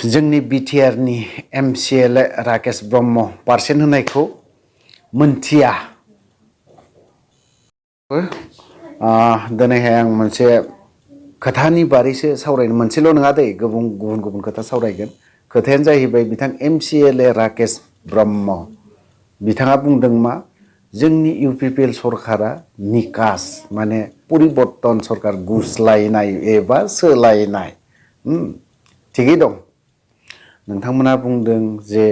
जोंनि बिटिआर नि MCL Rakesh Brahma percent होनायखौ मोनथिया। दिनैहाय आं मोनसे खोथानि बारैसो सावरायनो, मोनसेल' नङा दै, गुबुन गुबुन खोथा सावरायगोन। खोथायानो जाहैबाय बिथां एमसिएल राकेश ब्रह्म बिथाङा बुंदों मा, जोंनि इउपिपिएल सरकारा निकास माने परिबर्तन सरकार, गुस्लायनाय एबा सोलायनाय। थिगै दं। नोंथांमोना बुंदों जे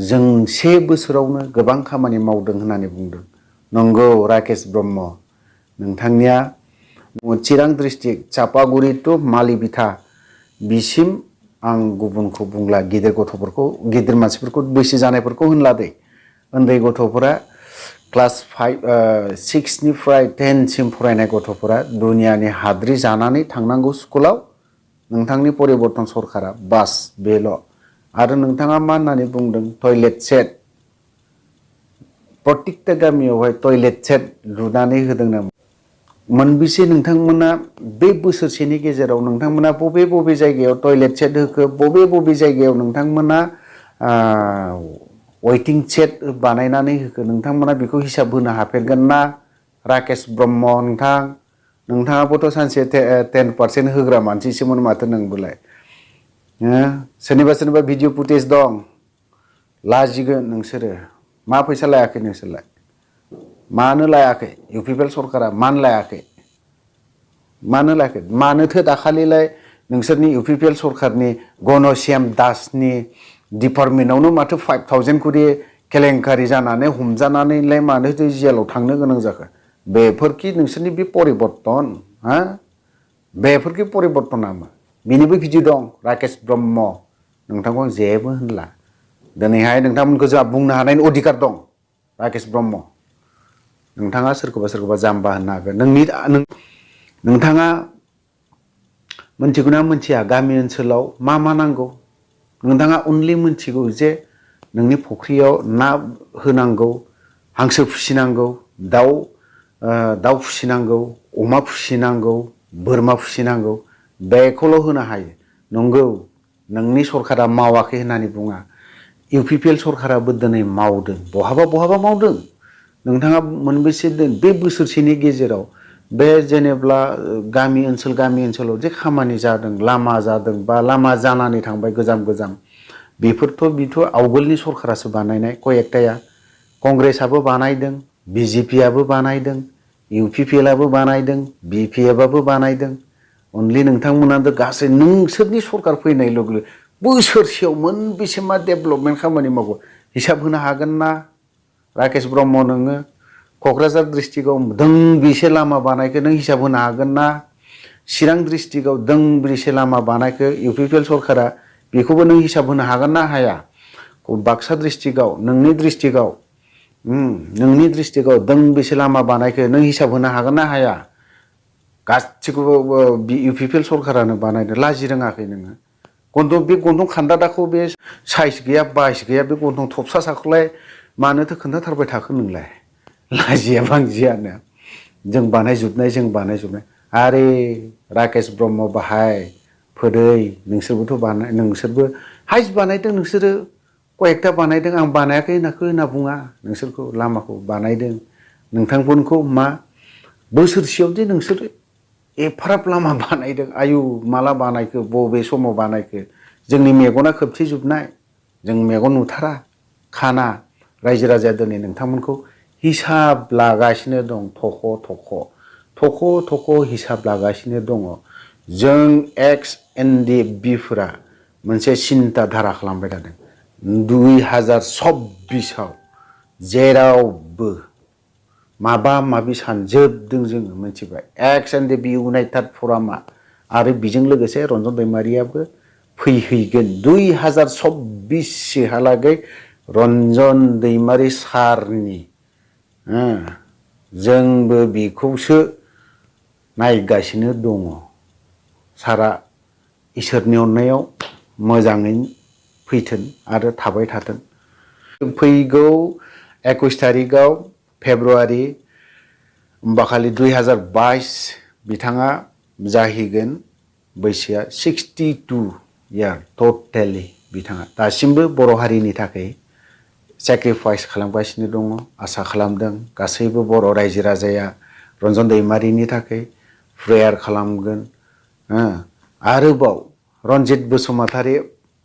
जों 1 बोसोरावनो गोबां खामानि मावदों होननानै बुंदों। नंगौ राकेश ब्रह्म, नोंथांनिया चिरां डिस्ट्रिक्ट चापागुरि टु मालिबिथा बिसिम आं गुबुनखौ बुंला, गिदिर गथ'फोरखौ, गिदिर मानसिफोरखौ, बैसो जानायफोरखौ होनला दै। उन्दै गथ'फोरा क्लास 6 निफ्राय 10 सिम फरायनाय गथ'फोरा दुनियानि हाद्रि जानानै थांनांगौ स्कुलाव। नोंथांनि परिबर्तन सरकारा बास बेल'। आरो नोंथाङा मा होननानै बुंदों, टयलेट सेट, प्रत्येकटा गामियावहाय टयलेट सेट लुनानै होदों नामा? मोनबेसे नोंथांमोना बे बोसोरसेनि गेजेराव नोंथांमोना बबे बबे जायगायाव टयलेट सेट होखो, बबे बबे जायगायाव नोंथांमोना वेटिं सेट बानायनानै होखो, नोंथांमोना बेखौ हिसाब होनो हाफेरगोन ना? राकेश ब्रह्म नोंथाङाबोथ' सानसे 10% होग्रा मानसिसोमोन माथो नोंबोलाय। सोरनिबा भिडिअ फुटेज दं, लाजिगोन नोंसोरो। मा फैसा लायाखै नोंसोरलाय? मानो लायाखै? इउपिपिएल सरकारा मानो लायाखै? मानो लायाखै? मानोथो दाखालिलाय नोंसोरनि इउपिपिएल सरकारनि घनश्याम दासनि डिपार्टमेन्टआवनो माथो 5000 कोटी केलेंकारि जानानै हमजानानैलाय मानोथो जेलाव थांनो गोनां जाखो? बेफोरखि नोंसोरनि बे परिबर्तन? बेफोरखि परिबर्तन नामा? बेनिबो भिडिअ दं राकेश ब्रह्म। नोंथांखौ आं जेबो होनला। दिनैहाय नोंथांमोनखौ जोंहा बुंनो हानायनि अधिकार दं। राकेश ब्रह्म, नोंथाङा सोरखौबा जाम्बा होननो हागोन। नोंथाङा मोनथिगौना मोनथिया गामि ओनसोलाव मा मा नांगौ? नोंथाङा अनलि मोनथिगौ जे नोंनि फुख्रियाव ना होनांगौ, हांसो फिसिनांगौ, दाउ फिसिनांगौ, अमा फिसिनांगौ, बोरमा फिसिनांगौ, बेखौल' होनो हायो। नंगौ, नोंनि सरकारा मावाखै होननानै बुङा। इउपिपिएल सरकाराबो दिनै मावदों, बहाबा मावदों। नोंथाङा मोनबेसे बे बोसोरसेनि गेजेराव बे जेनेब्ला गामि ओनसोलाव जे खामानि जादों, लामा जादों बा लामा जानानै थांबाय गोजाम, बेथ' आवगोलनि सरकारासो बानायनाय कयेकटाया। कंग्रेसआबो बानायदों, बिजेपिआबो बानायदों, इउपिपिएलआबो बानायदों, बिपिएफआबो बानायदों। अनलि नोंथांमोनाथ' गासै नोंसोरनि सरकार फैनाय लोगो लोगो बोसोरसेयाव मोनबेसे मा डेभेलपमेन्ट खामानि मावो हिसाब होनो हागोन ना? राकेश ब्रह्म, नोङो क'क्राझार डिस्ट्रिक्टआव दोंबेसे लामा बानायखो नों हिसाब होनो हागोन ना? चिरां डिस्ट्रिक्टआव दोंब्रैसे लामा बानायखो इउपिपिएल सरकारा, बेखौबो नों हिसाब होनो हागोन ना हाया? बाक्सा डिस्ट्रिक्टआव, नोंनि डिस्ट्रिक्टआव दोंबेसे लामा बानायखो नों हिसाब होनो हागोन ना हाया? गासिखौबो इउपिपिएल सरकारानो बानायदों। लाजि रोङाखै नोङो? बे गन्थं खान्दादाखौ, बे साइज गैया बाइस गैया, बे गन्थं थबसा साखौलाय मानोथो खोन्थाथारबाय थाखो नोंलाय? लाजिया बांजियानो। जों बानायजोबनाय। आरे राकेश ब्रह्म बाहाय फोदै, नोंसोरबो हाइस बानायदों। नोंसोरो कयेकटा बानायदों, आं बानायाखै होनना बुङा। नोंसोरखौ लामाखौ बानायदों। नोंथांमोनखौ मा बोसोरसेयाव जे नोंसोरो एफाराब लामा बानायदों, आयु माला बानायखो, बबे समाव बानायखो? जोंनि मेगना खोबथेजोबनाय, जों मेगन नुथारा, खाना। रायजो राजाया दिनै नोंथांमोनखौ हिसाब लागासिनो दं, थख' हिसाब लागासिनो दङ। जों एक्स एनडिएफबिफोरा मोनसे सिन्था धारा खालामबाय थादों। 2024आव जेरावबो माबा माबि सानजोबदों जोङो, मिथिबाय? एक्स एनडिएफबि इउनाइटेड फरामा आरो बेजों लोगोसे रन्जन दैमारियाबो फैहैगोन। 2024सिमहालागै रन्जन दैमारि सारनि, जोंबो बेखौसो नायगासिनो दङ। सारा इसोरनि अननायाव मोजाङै फैथों आरो थाबाय थाथों। फैगौ 21 तारिखआव फेब्रुवारि होमबाखालि 2022 बिथाङा जाहैगोन। बैसोआ 62 यार टटेलि बिथाङा दासिमबो बर' हारिनि थाखाय सेक्रिफाइस खालामगासिनो दङ आसा खालामदों गासैबो बर' रायजो राजाया रन्जन दैमारिनि थाखाय प्रेयार खालामगोन आरोबाव रन्जित बसुमतारी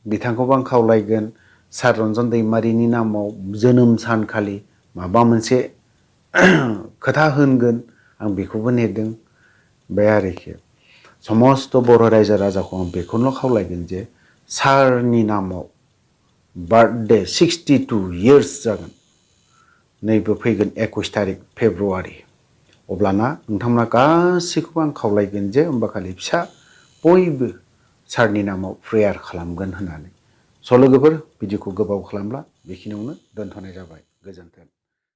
बिथांखौबो आं खावलायगोन सार रन्जन दैमारिनि नामाव जोनोम सानखालि माबा मोनसे खोथा होनगोन आं बेखौबो नेदों बे आरोखि समस्त बर' रायजो राजाखौ आं बेखौनो खावलायगोन जे सारनि नामाव बार्थडे 62 इयार्स जागोन नैबे फैगोन 21 तारिख फेब्रुवारि अब्लाना नोंथांमोना गासैखौबो आं खावलायगोन जे होमबाखालि फिसा बयबो सारनि नामाव प्रेयार खालामगोन होननानै स' लोगोफोर भिडिअखौ गोबाव खालामला बेखिनियावनो दोनथ'नाय जाबाय गोजोन्थों।